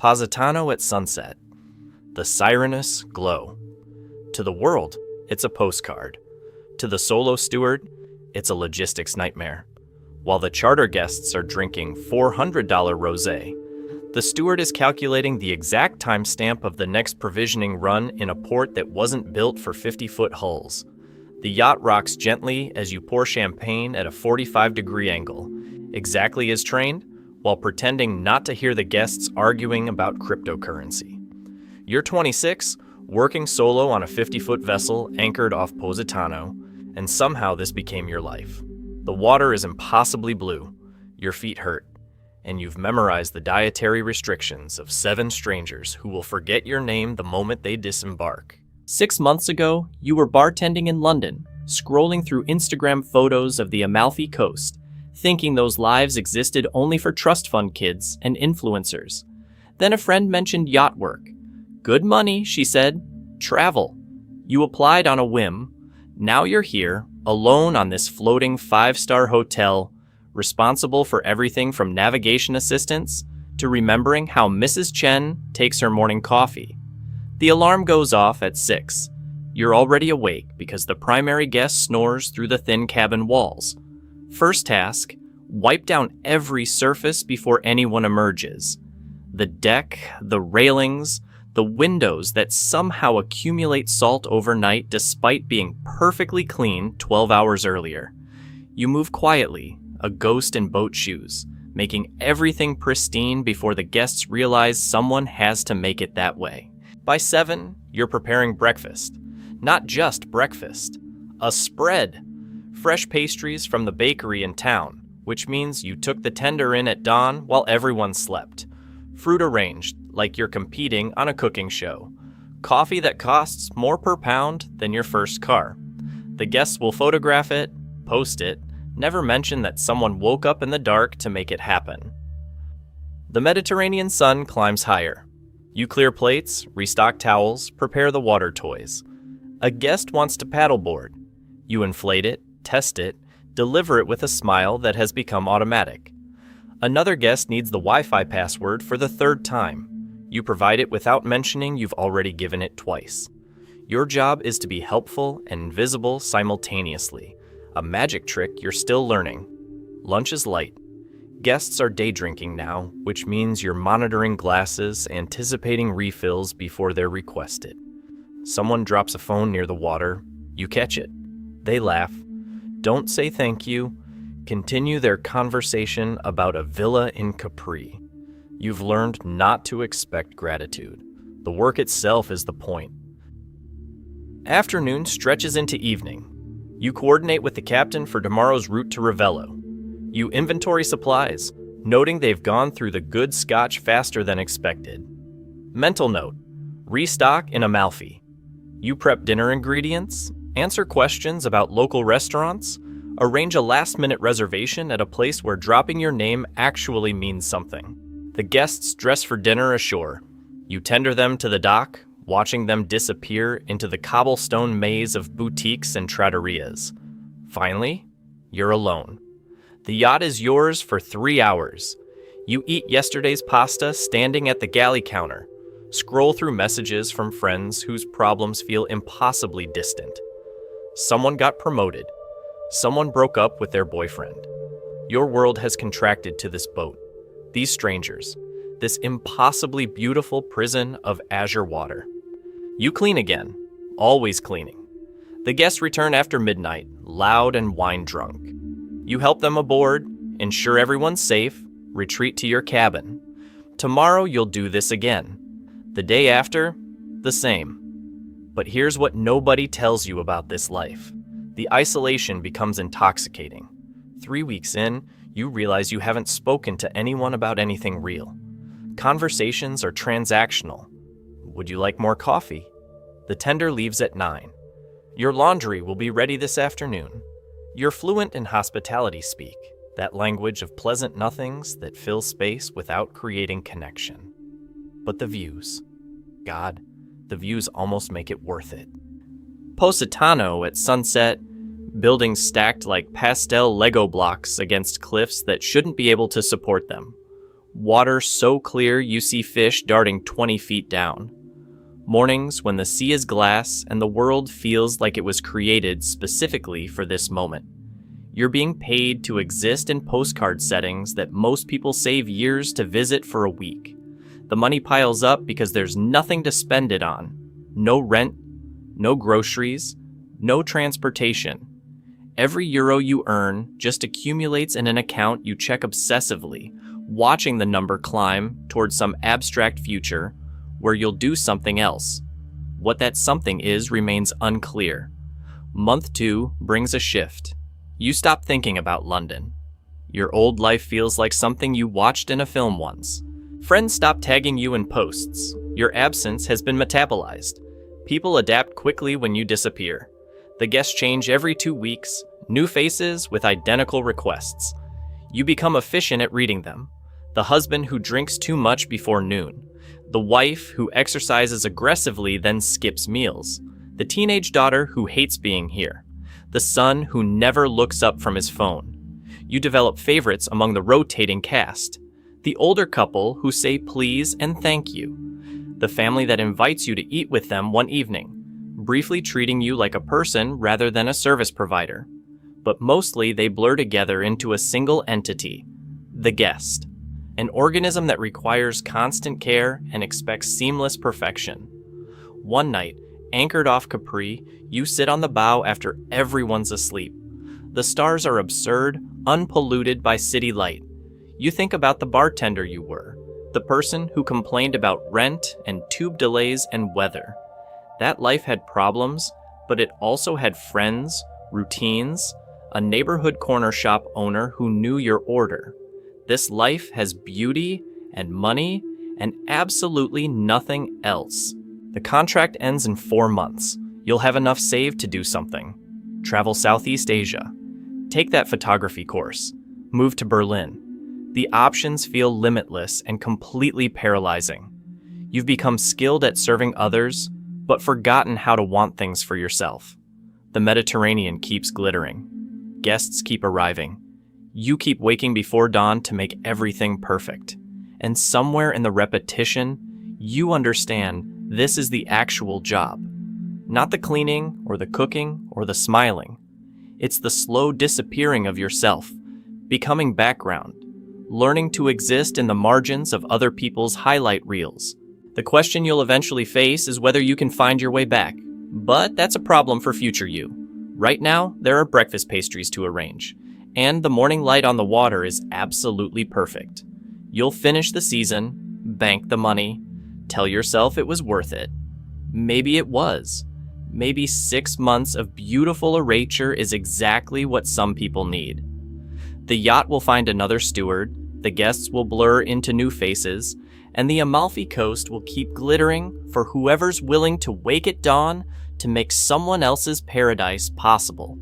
Positano at sunset. The sirenous glow. To the world, it's a postcard. To the solo steward, it's a logistics nightmare. While the charter guests are drinking $400 rosé, the steward is calculating the exact timestamp of the next provisioning run in a port that wasn't built for 50-foot hulls. The yacht rocks gently as you pour champagne at a 45-degree angle, exactly as trained, while pretending not to hear the guests arguing about cryptocurrency. You're 26, working solo on a 50-foot vessel anchored off Positano, and somehow this became your life. The water is impossibly blue, your feet hurt, and you've memorized the dietary restrictions of 7 strangers who will forget your name the moment they disembark. 6 months ago, you were bartending in London, scrolling through Instagram photos of the Amalfi Coast, thinking those lives existed only for trust fund kids and influencers. Then a friend mentioned yacht work. Good money, she said. Travel. You applied on a whim. Now you're here, alone on this floating 5-star hotel, responsible for everything from navigation assistance to remembering how Mrs. Chen takes her morning coffee. The alarm goes off at 6. You're already awake because the primary guest snores through the thin cabin walls. First task, wipe down every surface before anyone emerges. The deck, the railings, the windows that somehow accumulate salt overnight despite being perfectly clean 12 hours earlier. You move quietly, a ghost in boat shoes, making everything pristine before the guests realize someone has to make it that way. By 7, you're preparing breakfast. Not just breakfast, a spread. Fresh pastries from the bakery in town, which means you took the tender in at dawn while everyone slept. Fruit arranged, like you're competing on a cooking show. Coffee that costs more per pound than your first car. The guests will photograph it, post it, never mention that someone woke up in the dark to make it happen. The Mediterranean sun climbs higher. You clear plates, restock towels, prepare the water toys. A guest wants to paddleboard. You inflate it, test it, deliver it with a smile that has become automatic. Another guest needs the Wi-Fi password for the 3rd time. You provide it without mentioning you've already given it twice. Your job is to be helpful and invisible simultaneously, a magic trick you're still learning. Lunch is light. Guests are day drinking now, which means you're monitoring glasses, anticipating refills before they're requested. Someone drops a phone near the water. You catch it. They laugh. Don't say thank you. Continue their conversation about a villa in Capri. You've learned not to expect gratitude. The work itself is the point. Afternoon stretches into evening. You coordinate with the captain for tomorrow's route to Ravello. You inventory supplies, noting they've gone through the good scotch faster than expected. Mental note, restock in Amalfi. You prep dinner ingredients, answer questions about local restaurants, arrange a last-minute reservation at a place where dropping your name actually means something. The guests dress for dinner ashore. You tender them to the dock, watching them disappear into the cobblestone maze of boutiques and trattorias. Finally, you're alone. The yacht is yours for 3 hours. You eat yesterday's pasta standing at the galley counter, scroll through messages from friends whose problems feel impossibly distant. Someone got promoted. Someone broke up with their boyfriend. Your world has contracted to this boat, these strangers, this impossibly beautiful prison of azure water. You clean again, always cleaning. The guests return after midnight, loud and wine drunk. You help them aboard, ensure everyone's safe, retreat to your cabin. Tomorrow you'll do this again. The day after, the same. But here's what nobody tells you about this life. The isolation becomes intoxicating. 3 weeks in, you realize you haven't spoken to anyone about anything real. Conversations are transactional. Would you like more coffee? The tender leaves at 9. Your laundry will be ready this afternoon. You're fluent in hospitality speak, that language of pleasant nothings that fill space without creating connection. But the views. God, the views almost make it worth it. Positano at sunset, buildings stacked like pastel Lego blocks against cliffs that shouldn't be able to support them. Water so clear you see fish darting 20 feet down. Mornings when the sea is glass and the world feels like it was created specifically for this moment. You're being paid to exist in postcard settings that most people save years to visit for a week. The money piles up because there's nothing to spend it on. No rent, no groceries, no transportation. Every euro you earn just accumulates in an account you check obsessively, watching the number climb towards some abstract future where you'll do something else. What that something is remains unclear. Month 2 brings a shift. You stop thinking about London. Your old life feels like something you watched in a film once. Friends stop tagging you in posts. Your absence has been metabolized. People adapt quickly when you disappear. The guests change every 2 weeks, new faces with identical requests. You become efficient at reading them. The husband who drinks too much before noon. The wife who exercises aggressively then skips meals. The teenage daughter who hates being here. The son who never looks up from his phone. You develop favorites among the rotating cast. The older couple who say please and thank you. The family that invites you to eat with them one evening, briefly treating you like a person rather than a service provider. But mostly they blur together into a single entity, the guest. An organism that requires constant care and expects seamless perfection. One night, anchored off Capri, you sit on the bow after everyone's asleep. The stars are absurd, unpolluted by city light. You think about the bartender you were, the person who complained about rent and tube delays and weather. That life had problems, but it also had friends, routines, a neighborhood corner shop owner who knew your order. This life has beauty and money and absolutely nothing else. The contract ends in 4 months. You'll have enough saved to do something. Travel Southeast Asia. Take that photography course. Move to Berlin. The options feel limitless and completely paralyzing. You've become skilled at serving others, but forgotten how to want things for yourself. The Mediterranean keeps glittering. Guests keep arriving. You keep waking before dawn to make everything perfect. And somewhere in the repetition, you understand this is the actual job. Not the cleaning or the cooking or the smiling. It's the slow disappearing of yourself, becoming background, learning to exist in the margins of other people's highlight reels. The question you'll eventually face is whether you can find your way back. But that's a problem for future you. Right now, there are breakfast pastries to arrange. And the morning light on the water is absolutely perfect. You'll finish the season, bank the money, tell yourself it was worth it. Maybe it was. Maybe 6 months of beautiful erasure is exactly what some people need. The yacht will find another steward, the guests will blur into new faces, and the Amalfi Coast will keep glittering for whoever's willing to wake at dawn to make someone else's paradise possible.